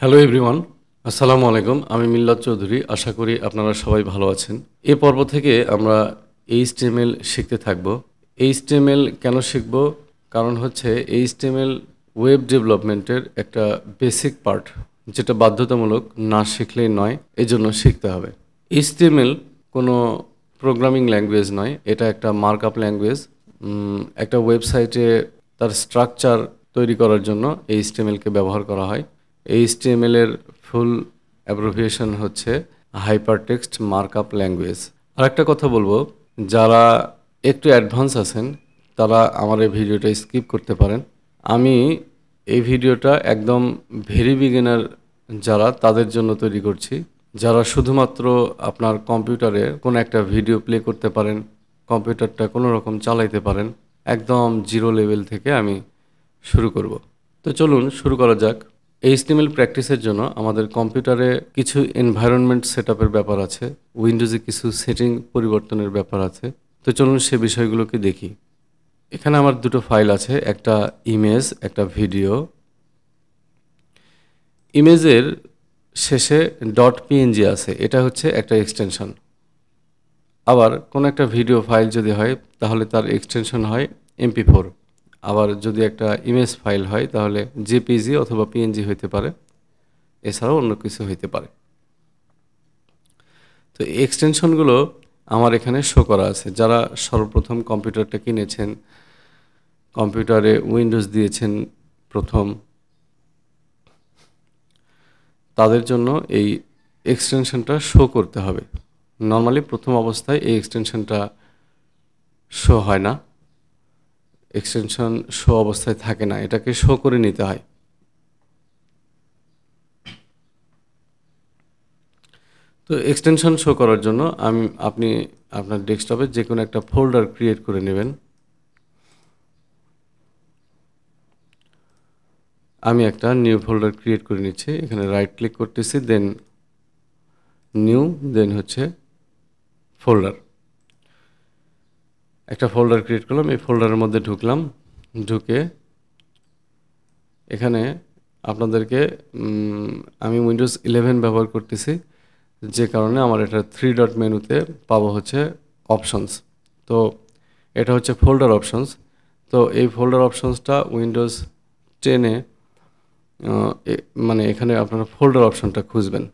Hello everyone, আসসালামু আলাইকুম। আমি মিল্লাত চৌধুরী। আশা করি আপনারা সবাই ভালো আছেন। এ পর্ব থেকে আমরা এইচটিএমএল শিখতে থাকব। এইচটিএমএল কেন শিখব? কারণ হচ্ছে এইচটিএমএল ওয়েব ডেভেলপমেন্টের একটা বেসিক পার্ট, যেটা বাধ্যতামূলক, না শিখলেই নয়, এজন্য শিখতে হবে। এইচটিএমএল কোনো প্রোগ্রামিং ল্যাঙ্গুয়েজ নয়, এটা একটা মার্কআপ ল্যাঙ্গুয়েজ। একটা ওয়েবসাইটে তার স্ট্রাকচার তৈরি করার জন্য এইচটিএমএলকে ব্যবহার করা হয়। এইচটিএমএল এর ফুল অ্যাব্রিভিয়েশন হচ্ছে হাইপারটেক্সট মার্কআপ ল্যাঙ্গুয়েজ। আরেকটা কথা বলবো, যারা একটু অ্যাডভান্স আছেন তারা আমার এই ভিডিওটা স্কিপ করতে পারেন। আমি এই ভিডিওটা একদম ভেরি বিগিনার যারা, তাদের জন্য তৈরি করছি। যারা শুধুমাত্র আপনার কম্পিউটারে কোনো একটা ভিডিও প্লে করতে পারেন, কম্পিউটারটা কোনো রকম চালাইতে পারেন, একদম জিরো লেভেল থেকে আমি শুরু করব। তো চলুন শুরু করা যাক। এইচটিএমএল প্র্যাকটিসের জন্য আমাদের কম্পিউটারে কিছু এনভায়রনমেন্ট সেটআপের ব্যাপার আছে, উইন্ডোজে কিছু সেটিং পরিবর্তনের ব্যাপার আছে। তো চলুন সে বিষয়গুলোকে দেখি। এখানে আমার দুটো ফাইল আছে, একটা ইমেজ, একটা ভিডিও। ইমেজের শেষে .png আছে, এটা হচ্ছে একটা এক্সটেনশন। আবার কোনো একটা ভিডিও ফাইল যদি হয় তাহলে তার এক্সটেনশন হয় MP4। আবার যদি একটা ইমেজ ফাইল হয় তাহলে জেপিজি অথবা পিএনজি হইতে পারে, এছাড়াও অন্য কিছু হইতে পারে। তো এক্সটেনশনগুলো আমার এখানে শো করা আছে। যারা সর্বপ্রথম কম্পিউটারটা কিনেছেন, কম্পিউটারে উইন্ডোজ দিয়েছেন প্রথম, তাদের জন্য এই এক্সটেনশনটা শো করতে হবে। নর্মালি প্রথম অবস্থায় এই এক্সটেনশনটা শো হয় না, এক্সটেনশন শো অবস্থায় থাকে না, এটাকে শো করে নিতে হয়। তো এক্সটেনশন শো করার জন্য আপনি আপনার ডেস্কটপে যে কোনো একটা ফোল্ডার ক্রিয়েট করে নেবেন। আমি একটা নিউ ফোল্ডার ক্রিয়েট করে নিচ্ছি। এখানে রাইট ক্লিক করতেছি, দেন নিউ, দেন হচ্ছে ফোল্ডার। একটা ফোল্ডার ক্রিয়েট করলাম, এই ফোল্ডারের মধ্যে ঢুকলাম। ঢুকে এখানে আপনাদেরকে আমি উইন্ডোজ 11 ব্যবহার করতেছি, যে কারণে আমার এটা 3 ডট মেনুতে পাবো হচ্ছে অপশনস। তো এটা হচ্ছে ফোল্ডার অপশনস। তো এই ফোল্ডার অপশনসটা উইন্ডোজ 10-এ মানে এখানে আপনারা ফোল্ডার অপশনটা খুঁজবেন।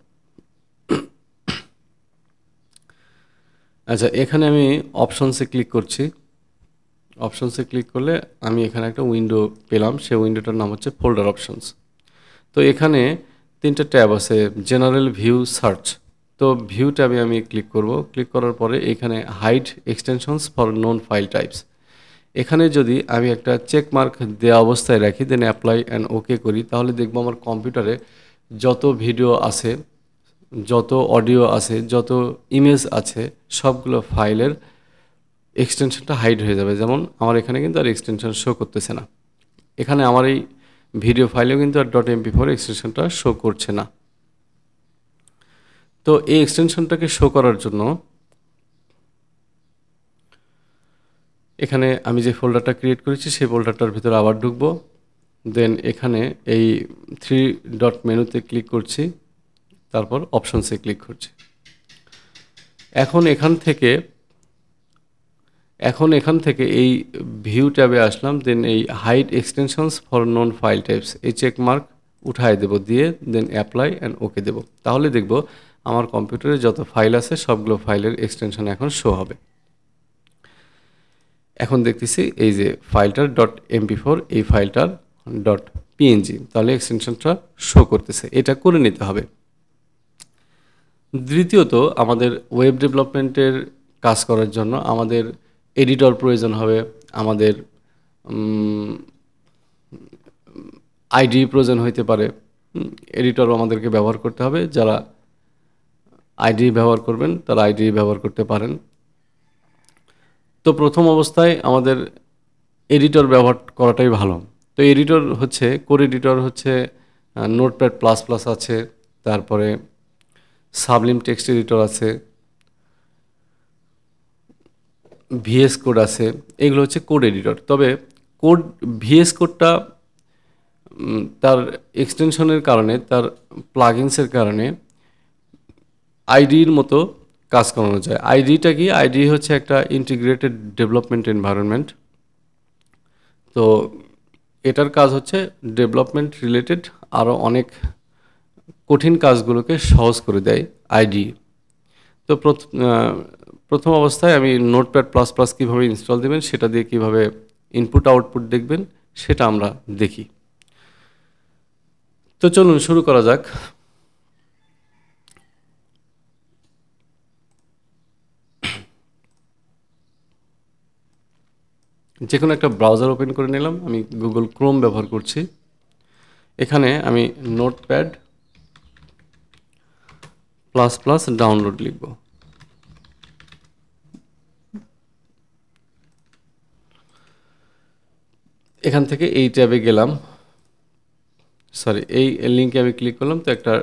আচ্ছা, এখানে আমি অপশনসে ক্লিক করছি। অপশনসে ক্লিক করলে আমি এখানে একটা উইন্ডো পেলাম, সেই উইন্ডোটার নাম হচ্ছে ফোল্ডার অপশনস। তো এখানে 3টা ট্যাব আছে, জেনারেল, ভিউ, সার্চ। তো ভিউ ট্যাবে আমি ক্লিক করব। ক্লিক করার পরে এখানে hide extensions for known file types, এখানে যদি আমি একটা চেক মার্ক দেওয়া অবস্থায় রাখি, দেন অ্যাপ্লাই অ্যান্ড ওকে করি, তাহলে দেখব আমার কম্পিউটারে যত ভিডিও আছে, যত অডিও আছে, যত ইমেজ আছে, সবগুলো ফাইলের এক্সটেনশনটা হাইড হয়ে যাবে। যেমন আমার এখানে কিন্তু আর এক্সটেনশন শো করতেছে না। এখানে আমার এই ভিডিও ফাইলেও কিন্তু আর .mp4 এক্সটেনশনটা শো করছে না। তো এই এক্সটেনশনটাকে শো করার জন্য এখানে আমি যে ফোল্ডারটা ক্রিয়েট করেছি সেই ফোল্ডারটার ভিতরে আবার ঢুকবো। দেন এখানে এই 3 ডট মেনুতে ক্লিক করছি, তারপর অপশনসে ক্লিক করছি। এখন এখান থেকে এই ভিউ ট্যাবে আসলাম, দেন এই hide extensions for known file types, এই চেক মার্ক উঠায় দেব, দিয়ে দেন অ্যাপ্লাই অ্যান্ড ওকে দেব। তাহলে দেখব আমার কম্পিউটারে যত ফাইল আছে সবগুলো ফাইলের এক্সটেনশন এখন শো হবে। এখন দেখতেছি এই যে ফাইলটার .mp4, এই ফাইলটার .png, তাহলে এক্সটেনশনটা শো করতেছে। এটা করে নিতে হবে। দ্বিতীয়ত, আমাদের ওয়েব ডেভেলপমেন্টের কাজ করার জন্য আমাদের এডিটর প্রয়োজন হবে, আমাদের আইডি প্রয়োজন হইতে পারে। এডিটরও আমাদেরকে ব্যবহার করতে হবে। যারা আইডি ব্যবহার করবেন তারা আইডি ব্যবহার করতে পারেন। তো প্রথম অবস্থায় আমাদের এডিটর ব্যবহার করাটাই ভালো। তো এডিটর হচ্ছে, কোর এডিটর হচ্ছে নোটপ্যাড প্লাস প্লাস আছে, তারপরে সাবলিম টেক্সট এডিটর আছে, ভিএস কোড আছে, এগুলো হচ্ছে কোড এডিটর। তবে ভিএস কোডটা তার এক্সটেনশনের কারণে তার প্লাগইনসের কারণে আইডির মতো কাজ করানো যায়। আইডিটা কি? আইডি হচ্ছে একটা ইন্টিগ্রেটেড ডেভেলপমেন্ট এনভায়রনমেন্ট। তো এটার কাজ হচ্ছে ডেভেলপমেন্ট রিলেটেড আরও অনেক কঠিন কাজগুলোকে সহজ করে দেয় আইডি। তো প্রথম অবস্থায় আমি নোটপ্যাড প্লাস প্লাস কীভাবে ইনস্টল দেবেন, সেটা দিয়ে কীভাবে ইনপুট আউটপুট দেখবেন সেটা আমরা দেখি। তো চলুন শুরু করা যাক। যে কোনো একটা ব্রাউজার ওপেন করে নিলাম, আমি গুগল ক্রোম ব্যবহার করছি। এখানে আমি নোটপ্যাড প্লাস প্লাস ডাউনলোড লিখব। এখান থেকে এই ট্যাবে গেলাম, এই লিঙ্কে আমি ক্লিক করলাম। তো একটা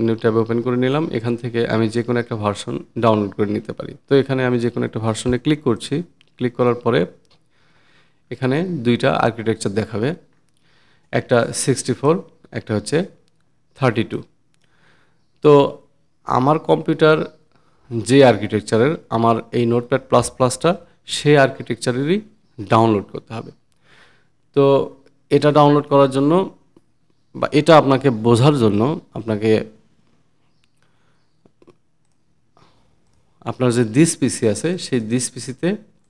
নিউ ট্যাব ওপেন করে নিলাম। এখান থেকে আমি যে কোনো একটা ভার্সন ডাউনলোড করে নিতে পারি। তো এখানে আমি যে কোনো একটা ভার্সনে ক্লিক করছি। ক্লিক করার পরে এখানে দুইটা আর্কিটেকচার দেখাবে, একটা 64, একটা হচ্ছে 32। তো আমার কম্পিউটার যে আর্কিটেকচারের, আমার এই নোটপ্যাড প্লাস প্লাসটা সেই আর্কিটেকচারেরই ডাউনলোড করতে হবে। তো এটা ডাউনলোড করার জন্য বা এটা আপনাকে বোঝার জন্য আপনার যে দিস পিসি আছে সেই দিস পিসিতে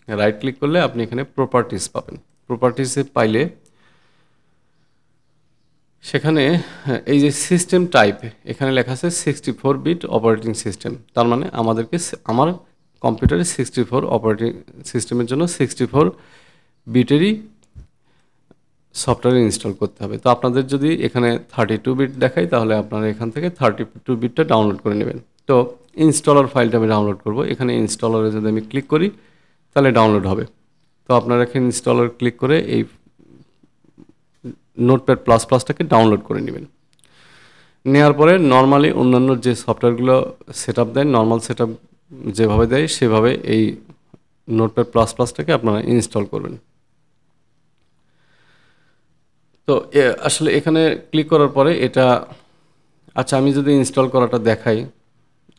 রাইট ক্লিক করলে আপনি এখানে প্রপার্টিস পাবেন। প্রপার্টিসে পাইলে সেখানে এই যে সিস্টেম টাইপ এখানে লেখা আছে 64 বিট অপারেটিং সিস্টেম। তার মানে আমার কম্পিউটারে 64 অপারেটিং সিস্টেমের জন্য 64 বিটেরই সফটওয়্যার ইনস্টল করতে হবে। তো আপনাদের যদি এখানে 32 বিট দেখায় তাহলে আপনারা এখান থেকে 32 বিটটা ডাউনলোড করে নেবেন। তো ইনস্টলার ফাইলটা আমি ডাউনলোড করব। এখানে ইনস্টলারে যদি আমি ক্লিক করি তাহলে ডাউনলোড হবে। তো আপনারা এখানে ইনস্টলার ক্লিক করে এই নোটপ্যাড প্লাস প্লাসটাকে ডাউনলোড করে নেবেন। নেওয়ার পরে নর্মালি অন্যান্য যে সফটওয়্যারগুলো সেট আপ দেয়, নর্মাল সেট আপ যেভাবে দেয় সেভাবে এই নোটপ্যাড প্লাস প্লাসটাকে আপনারা ইনস্টল করবেন। তো আসলে এখানে ক্লিক করার পরে এটা আচ্ছা, আমি যদি ইনস্টল করাটা দেখাই,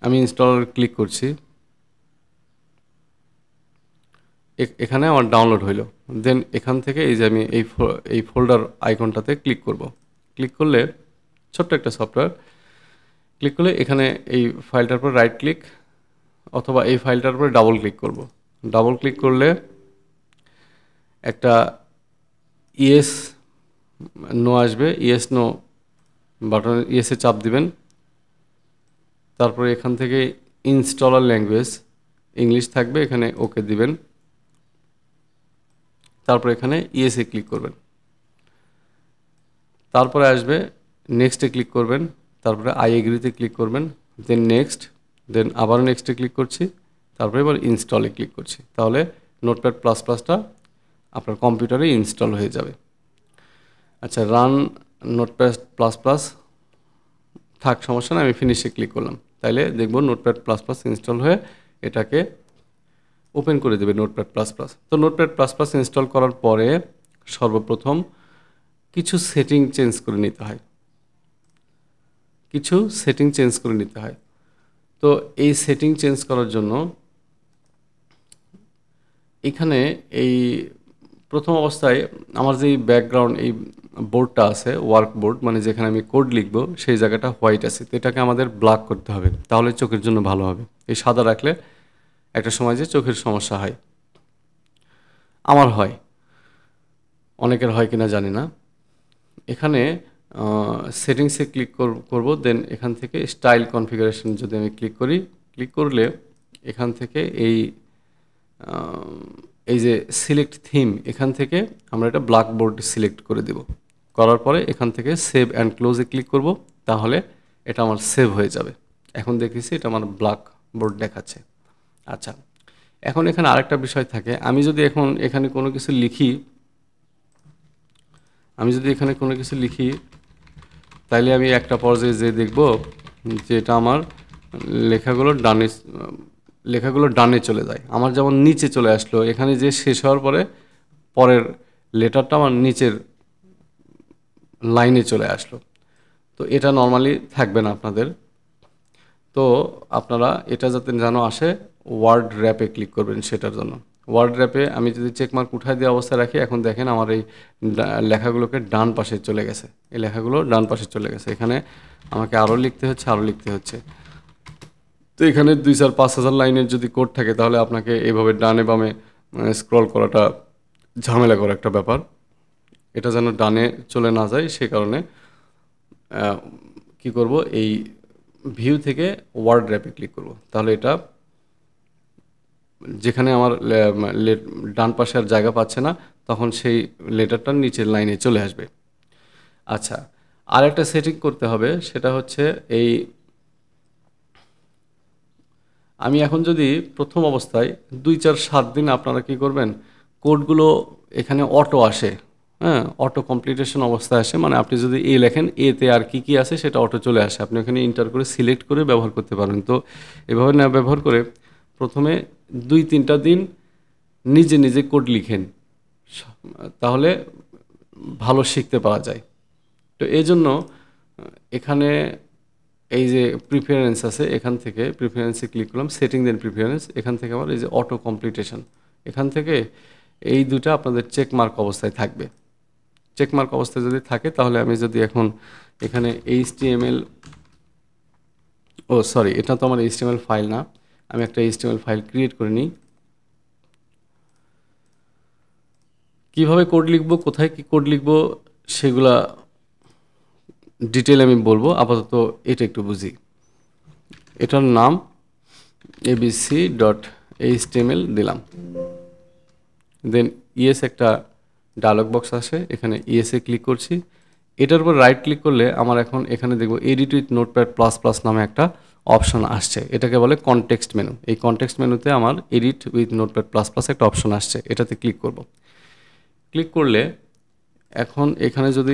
আমি ইনস্টলার ক্লিক করছি। এখানে আমার ডাউনলোড হইলো। দেন এখান থেকে এই যে আমি এই ফোল্ডার আইকনটাতে ক্লিক করব। ক্লিক করলে ছোট্ট একটা সফটওয়্যার, ক্লিক করলে এখানে এই ফাইলটার উপর রাইট ক্লিক অথবা এই ফাইলটার উপরে ডাবল ক্লিক করব। ডাবল ক্লিক করলে একটা ইয়েস নো আসবে। ইয়েস নো বাটন ইয়েসে চাপ দিবেন। তারপরে এখান থেকে ইনস্টলার ল্যাঙ্গুয়েজ ইংলিশ থাকবে, এখানে ওকে দিবেন। তারপরে এখানে ইয়েসে ক্লিক করবেন। তারপরে আসবে নেক্সটে ক্লিক করবেন। তারপরে আই এগ্রিতে ক্লিক করবেন। দেন নেক্সট, দেন আবার নেক্সটে ক্লিক করছি। তারপরে এবার ইনস্টলে ক্লিক করছি। তাহলে নোটপ্যাড প্লাস প্লাসটা আপনার কম্পিউটারে ইনস্টল হয়ে যাবে। আচ্ছা, রান নোটপ্যাড প্লাস প্লাস থাক, সমস্যা না, আমি ফিনিশে ক্লিক করলাম। তাইলে দেখব নোটপ্যাড প্লাস প্লাস ইনস্টল হয়ে এটাকে ওপেন করে দেবে নোটপ্যাড প্লাস প্লাস। তো নোটপ্যাড প্লাস প্লাস ইনস্টল করার পরে সর্বপ্রথম কিছু সেটিং চেঞ্জ করে নিতে হয়। তো এই সেটিং চেঞ্জ করার জন্য এখানে এই প্রথম অবস্থায় আমার যে ব্যাকগ্রাউন্ড এই বোর্ডটা আছে, ওয়ার্ক বোর্ড, মানে যেখানে আমি কোড লিখব সেই জায়গাটা হোয়াইট আছে। তো এটাকে আমাদের ব্ল্যাক করতে হবে, তাহলে চোখের জন্য ভালো হবে। এই সাদা রাখলে একটা সময় যে চোখের সমস্যা হয়, আমার হয়, অনেকের হয় কিনা জানি না। এখানে সেটিংসে ক্লিক করব। দেন এখান থেকে স্টাইল কনফিগারেশন যদি আমি ক্লিক করলে এখান থেকে এই যে সিলেক্ট থিম, এখান থেকে আমরা এটা ব্ল্যাক বোর্ড সিলেক্ট করে দেব। করার পরে এখান থেকে সেভ অ্যান্ড ক্লোজে ক্লিক করব, তাহলে এটা আমার সেভ হয়ে যাবে। এখন দেখেছি এটা আমার ব্ল্যাক বোর্ড দেখাচ্ছে। আচ্ছা, এখন এখানে আরেকটা বিষয় থাকে, আমি যদি এখানে কোনো কিছু লিখি, তাইলে আমি একটা পর্যায়ে যে দেখব যে এটা আমার লেখাগুলো ডানে চলে যায়। আমার যেমন নিচে চলে আসলো, এখানে যে শেষ হওয়ার পরে পরের লেটারটা আমার নিচের লাইনে চলে আসলো। তো এটা নর্মালি থাকবে না আপনাদের। তো আপনারা এটা যাতে যেন আসে ওয়ার্ড র্যাপে ক্লিক করবেন সেটার জন্য। ওয়ার্ড র্যাপে আমি যদি চেকমার্ক উঠায় দিয়ে অবস্থায় রাখি, এখন দেখেন আমার এই লেখাগুলোকে ডান পাশে চলে গেছে, এই লেখাগুলো ডান পাশে চলে গেছে। এখানে আমাকে আরও লিখতে হচ্ছে। তো এখানে 2-4-5 হাজার লাইনের যদি কোড থাকে তাহলে আপনাকে এইভাবে ডানে বামে স্ক্রল করাটা ঝামেলা করা একটা ব্যাপার। এটা যেন ডানে চলে না যায় সেই কারণে কি করব, এই ভিউ থেকে ওয়ার্ড র্যাপে ক্লিক করব। তাহলে এটা যেখানে আমার ডান পাশে আর জায়গা পাচ্ছে না, তখন সেই লেটারটার নিচের লাইনে চলে আসবে। আচ্ছা, আর একটা সেটিং করতে হবে, সেটা হচ্ছে এই আমি এখন যদি প্রথম অবস্থায় 2-4-7 দিন আপনারা কি করবেন, কোডগুলো এখানে অটো আসে, হ্যাঁ, অটো কমপ্লিটেশন অবস্থায় আসে। মানে আপনি যদি এ লেখেন, এতে আর কি কি আছে সেটা অটো চলে আসে, আপনি ওখানে ইন্টার করে সিলেক্ট করে ব্যবহার করতে পারবেন। তো এভাবে না ব্যবহার করে প্রথমে 2-3টা দিন নিজে নিজে কোড লিখেন, তাহলে ভালো শিখতে পারা যায়। তো এই জন্য এখানে এই যে প্রিফারেন্স আছে, এখান থেকে প্রিফারেন্সে ক্লিক করলাম, সেটিং দেন প্রিফারেন্স। এখান থেকে আমার এই যে অটো কমপ্লিটেশন, এখান থেকে এই দুটো আপনাদের চেক মার্ক অবস্থায় থাকবে। চেক মার্ক অবস্থায় যদি থাকে তাহলে আমি যদি এখন এখানে HTML, এটা তো আমার HTML ফাইল না, আমি একটা HTML ফাইল ক্রিয়েট করে নিই। কীভাবে কোড লিখব, কোথায় কি কোড লিখব সেগুলা ডিটেল আমি বলবো, আপাতত এটা একটু বুঝি। এটার নাম abc.html দিলাম, দেন ইয়েস একটা ডায়লগ বক্স আসে, এখানে ইয়েসে ক্লিক করছি। এটার উপর রাইট ক্লিক করলে আমার এখন এখানে দেখব edit with notepad plus plus নামে একটা অপশন আসছে, এটাকে বলে কনটেক্সট মেনু। এই কনটেক্সট মেনুতে আমার edit with notepad plus plus একটা অপশন আসছে, এটাতে ক্লিক করব। ক্লিক করলে এখন এখানে যদি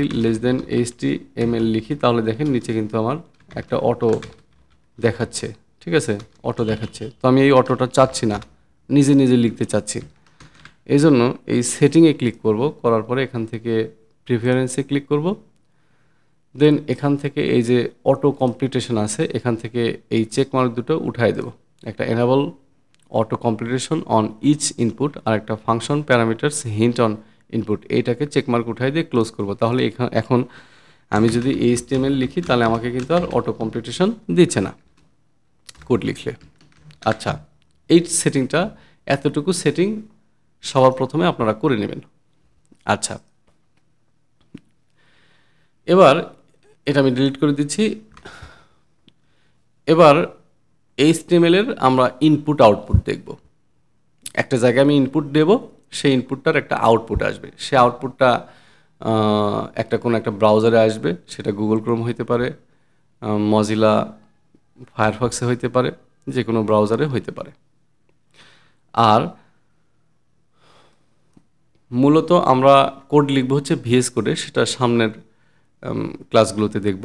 html লিখি তাহলে দেখেন নিচে কিন্তু আমার একটা অটো দেখাচ্ছে, ঠিক আছে, অটো দেখাচ্ছে। তো আমি এই অটোটা চাচ্ছি না, নিজে নিজে লিখতে চাচ্ছি। এই জন্য এই সেটিংয়ে ক্লিক করব, করার পরে এখান থেকে প্রিফারেন্সে ক্লিক করব, দেন এখান থেকে এই যে অটো কমপ্লিটেশন আছে, এখান থেকে এই চেক মার্ক দুটো উঠাই দেব। একটা enable auto completion on each input, আর একটা function parameters hint on input, এইটাকে চেকমার্ক উঠাই দিয়ে ক্লোজ করব। তাহলে এখন আমি যদি HTML লিখি তাহলে আমাকে কিন্তু আর অটো কমপ্লিটেশন দিচ্ছে না কোড লিখলে। আচ্ছা, এই সেটিংটা, এতটুকু সেটিং সবার প্রথমে আপনারা করে নেবেন। আচ্ছা, এবার এটা আমি ডিলিট করে দিচ্ছি। এবার HTML এর আমরা ইনপুট আউটপুট দেখব। একটা জায়গায় আমি ইনপুট দেব, সেই ইনপুটটার একটা আউটপুট আসবে। সেই আউটপুটটা কোনো একটা ব্রাউজারে আসবে, সেটা গুগল ক্রোম হইতে পারে, মজিলা ফায়ারফক্সে হইতে পারে, যে কোনো ব্রাউজারে হইতে পারে। আর মূলত আমরা কোড লিখব হচ্ছে VS কোডে, সেটা সামনের ক্লাসগুলোতে দেখব।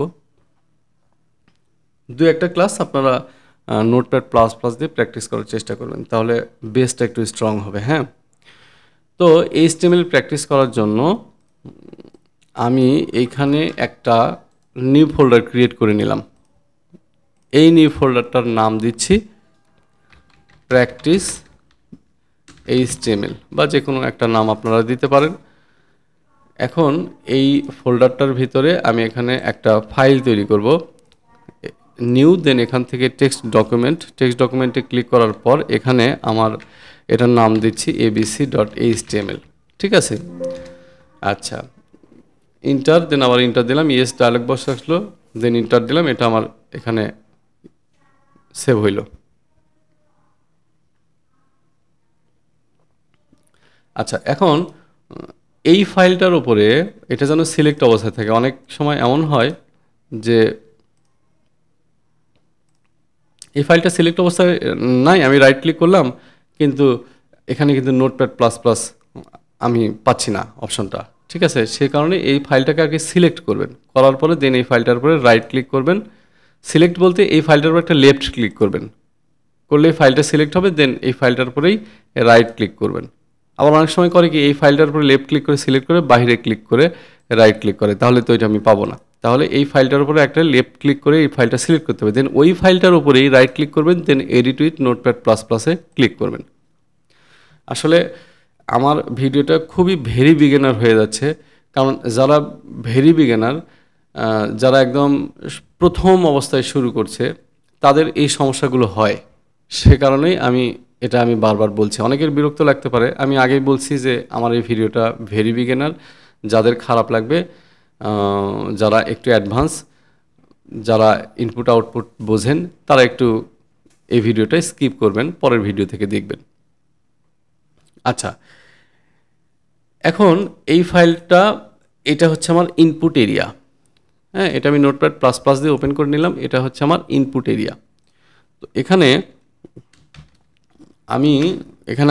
2-1টা ক্লাস আপনারা নোটপ্যাড প্লাস প্লাস দিয়ে প্র্যাকটিস করার চেষ্টা করবেন, তাহলে বেসটা একটু স্ট্রং হবে। হ্যাঁ, তো HTML প্র্যাকটিস করার জন্য আমি এইখানে একটা নিউ ফোল্ডার ক্রিয়েট করে নিলাম। এই নিউ ফোল্ডারটার নাম দিচ্ছি প্র্যাকটিস HTML, বা যে কোনো একটা নাম আপনারা দিতে পারেন। এখন এই ফোল্ডারটার ভিতরে আমি এখানে একটা ফাইল তৈরি করব, নিউ, দেন এখান থেকে টেক্সট ডকুমেন্টে ক্লিক করার পর এখানে আমার এটার নাম দিচ্ছি abc.html, ঠিক আছে। আচ্ছা, ইন্টার, দেন আবার ইন্টার দিলাম, ইয়েস ডায়লগ বক্স আসলো, দেন ইন্টার দিলাম, এটা আমার এখানে সেভ হইল। আচ্ছা, এখন এই ফাইলটার উপরে এটা যেন সিলেক্ট অবস্থায় থাকে। অনেক সময় এমন হয় যে এই ফাইলটা সিলেক্ট অবস্থায় নাই, আমি রাইট ক্লিক করলাম কিন্তু এখানে কিন্তু নোটপ্যাড প্লাস প্লাস আমি পাচ্ছি না অপশনটা, ঠিক আছে। সেই কারণে এই ফাইলটাকে আগে সিলেক্ট করবেন, করার পরে দেন এই ফাইলটার উপরে রাইট ক্লিক করবেন। সিলেক্ট বলতে এই ফাইলটার উপরে একটা লেফট ক্লিক করবেন, করলে এই ফাইলটা সিলেক্ট হবে, দেন এই ফাইলটার উপরেই রাইট ক্লিক করবেন। আবার অনেক সময় করে কি এই ফাইলটার উপরে লেফট ক্লিক করে সিলেক্ট করে বাইরে ক্লিক করে রাইট ক্লিক করে, তাহলে তো এটা আমি পাবো না। তাহলে এই ফাইলটার উপরে একটা লেফট ক্লিক করে এই ফাইলটা সিলেক্ট করতে হবে, দেন ওই ফাইলটার উপরেই রাইট ক্লিক করবেন, দেন এডিট উইথ নোটপ্যাড প্লাস প্লাসে ক্লিক করবেন। আসলে আমার ভিডিওটা খুবই ভেরি বিগিনার হয়ে যাচ্ছে, কারণ যারা ভেরি বিগিনার, যারা একদম প্রথম অবস্থায় শুরু করছে, তাদের এই সমস্যাগুলো হয়। সে কারণেই আমি বারবার বলছি। অনেকের বিরক্ত লাগতে পারে, আমি আগেই বলছি যে আমার এই ভিডিওটা ভেরি বিগিনার, যাদের খারাপ লাগবে, যারা একটু অ্যাডভান্স, যারা ইনপুট আউটপুট বোঝেন, তারা একটু এই ভিডিওটা স্কিপ করবেন, পরের ভিডিও থেকে দেখবেন। আচ্ছা, এখন এই ফাইলটা, এটা হচ্ছে আমার ইনপুট এরিয়া। হ্যাঁ, এটা আমি নোটপ্যাড প্লাস প্লাস দিয়ে ওপেন করে নিলাম, এটা হচ্ছে আমার ইনপুট এরিয়া। তো এখানে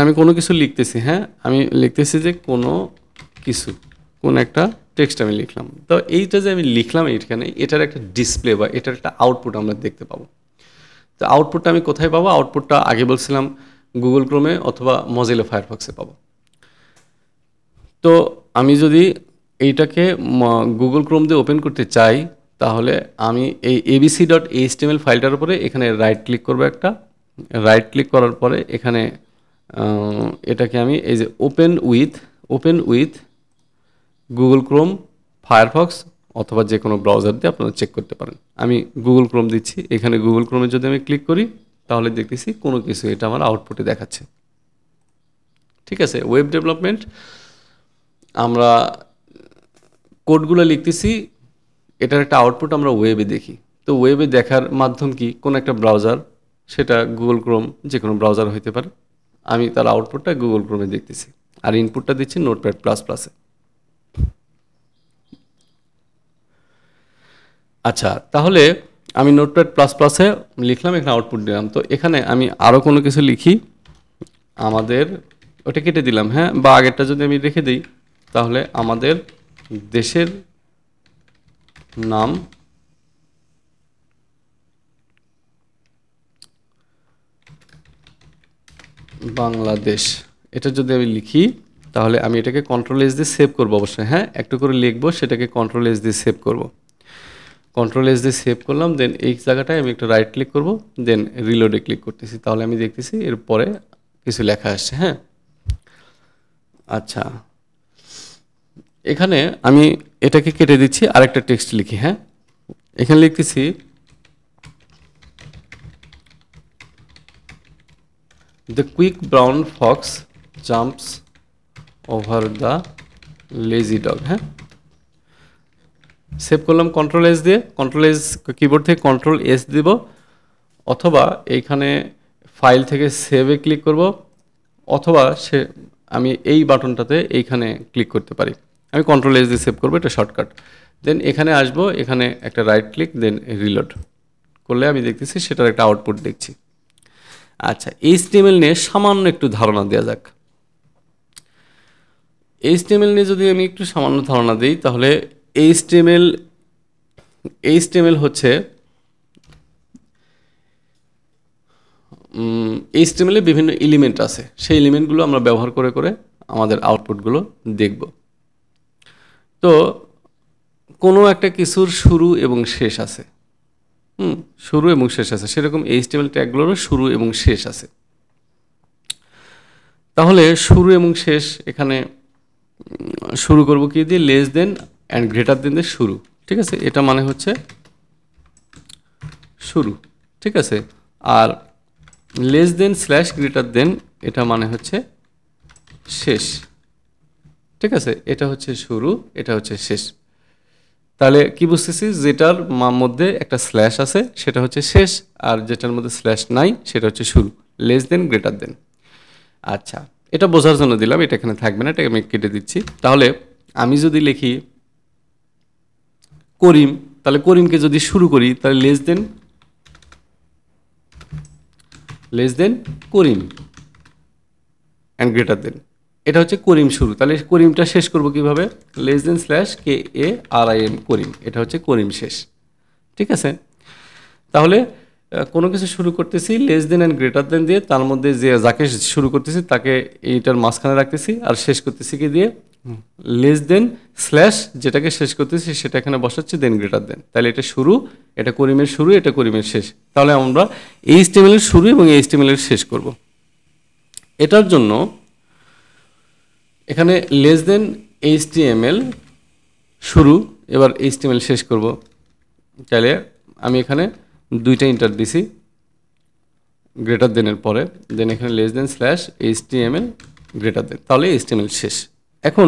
আমি কোনো কিছু লিখতেছি। হ্যাঁ, আমি লিখতেছি যে কোন একটা টেক্সট আমি লিখলাম। তো এইটা যে আমি লিখলাম এইখানে, এটার একটা ডিসপ্লে বা এটার একটা আউটপুট আমরা দেখতে পাবো। তো আউটপুটটা আমি কোথায় পাবো? আউটপুটটা আগে বলছিলাম গুগল ক্রোমে অথবা মজিলা ফায়ারফক্সে পাবো। তো আমি যদি এইটাকে গুগল ক্রোম দিয়ে ওপেন করতে চাই, তাহলে আমি এই abc.html ফাইলটার উপরে এখানে রাইট ক্লিক করবো একটা। রাইট ক্লিক করার পরে এখানে এটাকে আমি এই যে open with Google Chrome, Firefox অথবা যে কোনো ব্রাউজার দিয়ে আপনারা চেক করতে পারেন। আমি গুগল ক্রোম দিচ্ছি। এখানে গুগল ক্রোমে যদি আমি ক্লিক করি, তাহলে দেখতেছি কোনো কিছু এটা আমার আউটপুটে দেখাচ্ছে। ঠিক আছে, ওয়েব ডেভেলপমেন্ট, আমরা কোডগুলো লিখতেছি, এটার একটা আউটপুট আমরা ওয়েবে দেখি। তো ওয়েবে দেখার মাধ্যম কি? কোন একটা ব্রাউজার, সেটা গুগল ক্রোম, যে কোনো ব্রাউজার হইতে পারে। আমি তার আউটপুটটা গুগল ক্রোমে দেখতেছি, আর ইনপুটটা দিচ্ছি নোটপ্যাড প্লাস প্লাসে। আচ্ছা, তাহলে আমি নোটপ্যাড প্লাস প্লাসে লিখলাম, এখানে আউটপুট দিলাম। তো এখানে আমি আরও কোনো কিছু লিখি, আমাদের ওটা কেটে দিলাম। হ্যাঁ, বা আগেরটা যদি আমি রেখে দিই, তাহলে আমাদের দেশের নাম বাংলাদেশ, এটা যদি আমি লিখি, তাহলে আমি এটাকে কন্ট্রোল এস দিয়ে সেভ করবো অবশ্যই। হ্যাঁ, একটু করে লিখবো, সেটাকে কন্ট্রোল এস দিয়ে সেভ করব। কন্ট্রোল এস দিয়ে সেভ করলাম, দেন এই জায়গাটায় আমি একটু রাইট ক্লিক করব, দেন রিলোডে ক্লিক করতেছি। তাহলে আমি দেখতেছি এরপরে কিছু লেখা আসছে। হ্যাঁ, আচ্ছা, এখানে আমি এটাকে কেটে দিচ্ছি, আরেকটা টেক্সট লিখি। হ্যাঁ, এখানে লিখতেছি the quick brown Fox jumps over the lazy dog. হ্যাঁ, সেভ করলাম কন্ট্রোল এস দিয়ে। কন্ট্রোল এস, কিবোর্ড থেকে কন্ট্রোল এস দিব, অথবা এইখানে ফাইল থেকে সেভে ক্লিক করব, অথবা আমি এই বাটনটাতে এইখানে ক্লিক করতে পারি। আমি কন্ট্রোল এস দিয়ে সেভ করবো, এটা শর্টকাট। দেন এখানে আসবো, এখানে একটা রাইট ক্লিক, দেন রিলোড করলে আমি দেখতেছি সেটার একটা আউটপুট দেখছি। আচ্ছা, HTML নিয়ে সামান্য একটু ধারণা দেওয়া যাক। HTML নিয়ে যদি আমি একটু সামান্য ধারণা দিই, তাহলে HTML হচ্ছে HTML এ বিভিন্ন এলিমেন্ট আছে, সেই এলিমেন্টগুলো আমরা ব্যবহার করে করে আমাদের আউটপুটগুলো দেখব। তো কোনো একটা কিছুর শুরু এবং শেষ আছে, শুরু এবং শেষ আছে, সেরকম HTML ট্যাগগুলোরও শুরু এবং শেষ আছে। তাহলে শুরু এবং শেষ, এখানে শুরু করব কি দিয়ে? Less than and greater than দিয়ে শুরু। ঠিক আছে, এটা মানে হচ্ছে শুরু। ঠিক আছে, আর less than slash greater than, এটা মানে হচ্ছে শেষ। ঠিক আছে, এটা হচ্ছে শুরু, এটা হচ্ছে শেষ। তাহলে কি বুঝতেছি? যেটার মধ্যে একটা স্ল্যাশ আছে সেটা হচ্ছে শেষ, আর যেটার মধ্যে স্ল্যাশ নাই সেটা হচ্ছে শুরু। Less than greater than. আচ্ছা, এটা বোঝার জন্য দিলাম, এটা এখানে থাকবে না, এটা আমি কেটে দিচ্ছি। তাহলে আমি যদি লিখি করিম, তাহলে করিমকে যদি শুরু করি, তাহলে less than Karim and greater than, এটা হচ্ছে করিম শুরু। তাহলে করিমটা শেষ করব কিভাবে? লেস দেন স্ল্যাশ KARIM করিম, এটা হচ্ছে করিম শেষ। ঠিক আছে, তাহলে কোনো কিছু শুরু করতেছি less than and greater than দিয়ে, তার মধ্যে যে যাকে শুরু করতেছি তাকে এইটার মাঝখানে রাখতেছি, আর শেষ করতেছি কি দিয়ে, লেস দেন স্ল্যাশ যেটাকে শেষ করতেছি সেটা এখানে বসাচ্ছি, দেন গ্রেটার দেন। তাহলে এটা শুরু, এটা করিমের শুরু, এটা করিমের শেষ। তাহলে আমরা HTML এর শুরু এবং HTML এর শেষ করব। এটার জন্য এখানে লেস দেন HTML শুরু, এবার HTML শেষ করব। তাহলে আমি এখানে দুইটা ইন্টার দিছি গ্রেটার দেনের পরে, দেন এখানে less than slash HTML greater than, তাহলে HTML শেষ। এখন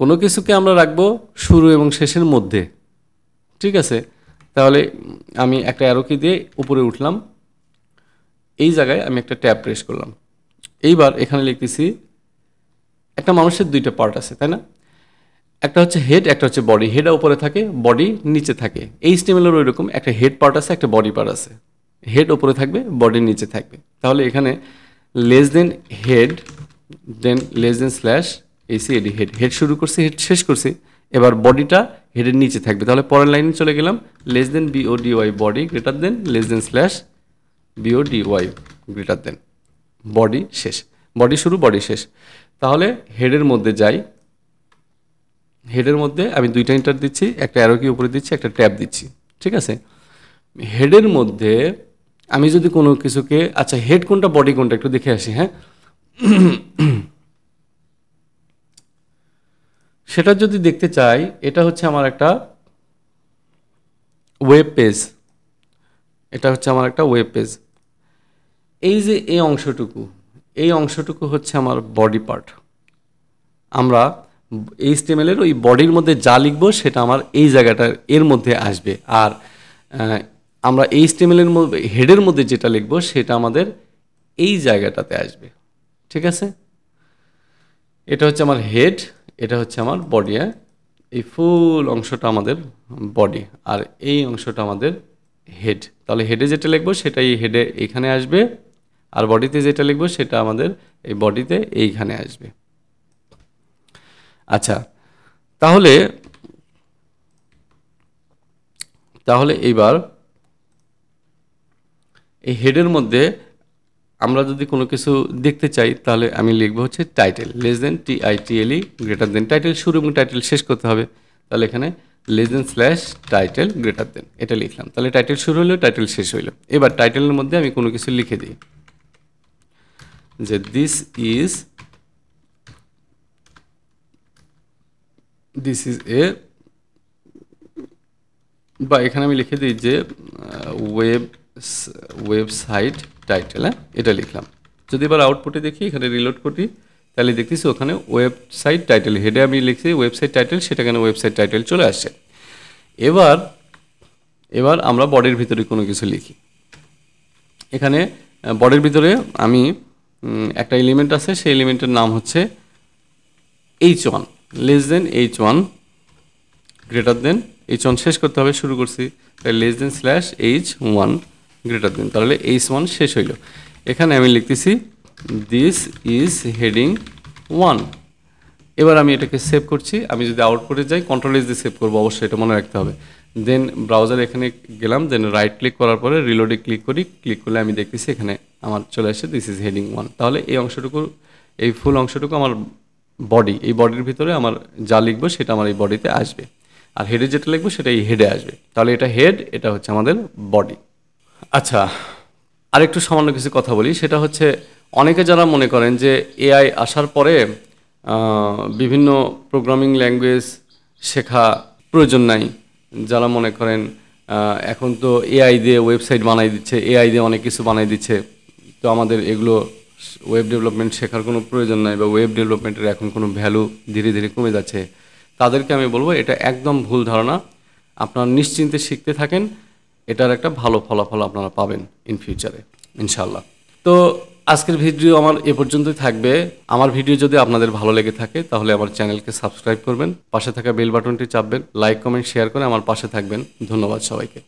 কোনো কিছুকে আমরা রাখবো শুরু এবং শেষের মধ্যে, ঠিক আছে? তাহলে আমি একটা অ্যারো কি দিয়ে উপরে উঠলাম, এই জায়গায় আমি একটা ট্যাব প্রেস করলাম। এইবার এখানে লিখতেছি একটা মানুষের দুইটা পার্ট আছে, তাই না? একটা হচ্ছে হেড, একটা হচ্ছে বডি। হেড উপরে থাকে, বডি নিচে থাকে। HTML এর ওইরকম একটা হেড পার্ট আছে, একটা বডি পার্ট আছে। হেড উপরে থাকবে, বডি নিচে থাকবে। তাহলে এখানে লেস দেন হেড, দেন less than slash HCAD head. Head শুরু করছি, হেড শেষ করছি, এবার বডিটা হেডের নিচে থাকবে। তাহলে পরের লাইনে চলে গেলাম, less than BODY body greater than less than slash BODY greater than body শেষ। বডি শুরু, বডি শেষ। তাহলে হেডের মধ্যে যাই, হেডের মধ্যে আমি দুইটা ইন্টার দিচ্ছি, একটা অ্যারো কি উপরে দিচ্ছি, একটা ট্যাব দিচ্ছি, ঠিক আছে? হেডের মধ্যে আমি যদি কোনো কিছুকে, আচ্ছা হেড কোনটা বডি কোনটা একটু দেখে আসি, হ্যাঁ? সেটা যদি দেখতে চাই, এটা হচ্ছে আমার একটা ওয়েব পেজ, এটা হচ্ছে আমার একটা ওয়েব পেজ। এই যে এই অংশটুকু হচ্ছে আমার বডি পার্ট। আমরা HTML এর ওই বডির মধ্যে যা লিখবো সেটা আমার এই জায়গাটার এর মধ্যে আসবে, আর আমরা HTML এর মধ্যে হেডের মধ্যে যেটা লিখবো সেটা আমাদের এই জায়গাটাতে আসবে, ঠিক আছে? এটা হচ্ছে আমার হেড, এটা হচ্ছে আমার বডি। হ্যাঁ, এই ফুল অংশটা আমাদের বডি, আর এই অংশটা আমাদের হেড। তাহলে হেডে যেটা লিখবো সেটাই হেডে এইখানে আসবে, আর বডিতে যেটা লিখবো সেটা আমাদের এই বডিতে এইখানে আসবে। আচ্ছা, তাহলে এইবার এই হেডের মধ্যে আমরা যদি কোনো কিছু দেখতে চাই, তাহলে আমি লিখবো হচ্ছে title, less than TITLE greater than. Title শুরু এবং টাইটেল শেষ করতে হবে। তাহলে এখানে less than slash title greater than, এটা লিখলাম। তাহলে টাইটেল শুরু হলো, টাইটেল শেষ হইলো। এবার টাইটেলের মধ্যে আমি কোনো কিছু লিখে দিই যে দিস ইজ এ, বা এখানে আমি লিখে দিই যে ওয়েবসাইট টাইটেল। হ্যাঁ, এটা লিখলাম। যদি এবার আউটপুটে দেখি, এখানে রিলোড করি, তাহলে দেখতেছি ওখানে ওয়েবসাইট টাইটেল, হেডে আমি লিখছি ওয়েবসাইট টাইটেল, সেটা কেন ওয়েবসাইট টাইটেল চলে আসছে। এবার আমরা বডির ভিতরে কোনো কিছু লিখি। এখানে বডির ভিতরে আমি একটা এলিমেন্ট আছে, সেই এলিমেন্টের নাম হচ্ছে H1, less than H1 greater than H1 শেষ করতে হবে, শুরু করছি, তাই less than slash H1 greater than, তাহলে H1 শেষ হইল। এখানে আমি লিখতেছি দিস ইজ হেডিং 1। এবার আমি এটাকে সেভ করছি। আমি যদি আউটপুটে যাই, কন্ট্রোল-S দিয়ে সেভ করবো, অবশ্যই এটা মনে রাখতে হবে। দেন ব্রাউজার এখানে গেলাম, দেন রাইট ক্লিক করার পরে রিলোডে ক্লিক করি। ক্লিক করলে আমি দেখতেছি এখানে আমার চলে আসে দিস ইজ হেডিং 1। তাহলে এই অংশটুকু, এই ফুল অংশটুকু আমার বডি, এই বডির ভিতরে আমার যা লিখবো সেটা আমার এই বডিতে আসবে, আর হেডে যেটা লিখবো সেটা এই হেডে আসবে। তাহলে এটা হেড, এটা হচ্ছে আমাদের বডি। আচ্ছা, আরেকটু সামান্য কিছু কথা বলি, সেটা হচ্ছে অনেকে যারা মনে করেন যে AI আসার পরে বিভিন্ন প্রোগ্রামিং ল্যাঙ্গুয়েজ শেখা প্রয়োজন নাই, যারা মনে করেন এখন তো AI দিয়ে ওয়েবসাইট বানাই দিচ্ছে, AI দিয়ে অনেক কিছু বানাই দিচ্ছে, তো আমাদের এগুলো ওয়েব ডেভেলপমেন্ট শেখার কোনো প্রয়োজন নাই, বা ওয়েব ডেভেলপমেন্টের এখন কোনো ভ্যালু ধীরে ধীরে কমে যাচ্ছে, তাদেরকে আমি বলবো এটা একদম ভুল ধারণা। আপনারা নিশ্চিন্তে শিখতে থাকেন, এটার একটা ভালো ফলাফল আপনারা পাবেন ইন ফিউচারে ইনশাল্লাহ। তো আজকের ভিডিও আমার এ পর্যন্তই থাকবে। আমার ভিডিও যদি আপনাদের ভালো লেগে থাকে তাহলে আমার চ্যানেলকে সাবস্ক্রাইব করবেন, পাশে থাকা বেল বাটনটি চাপবেন, লাইক কমেন্ট শেয়ার করে আমার পাশে থাকবেন। ধন্যবাদ সবাইকে।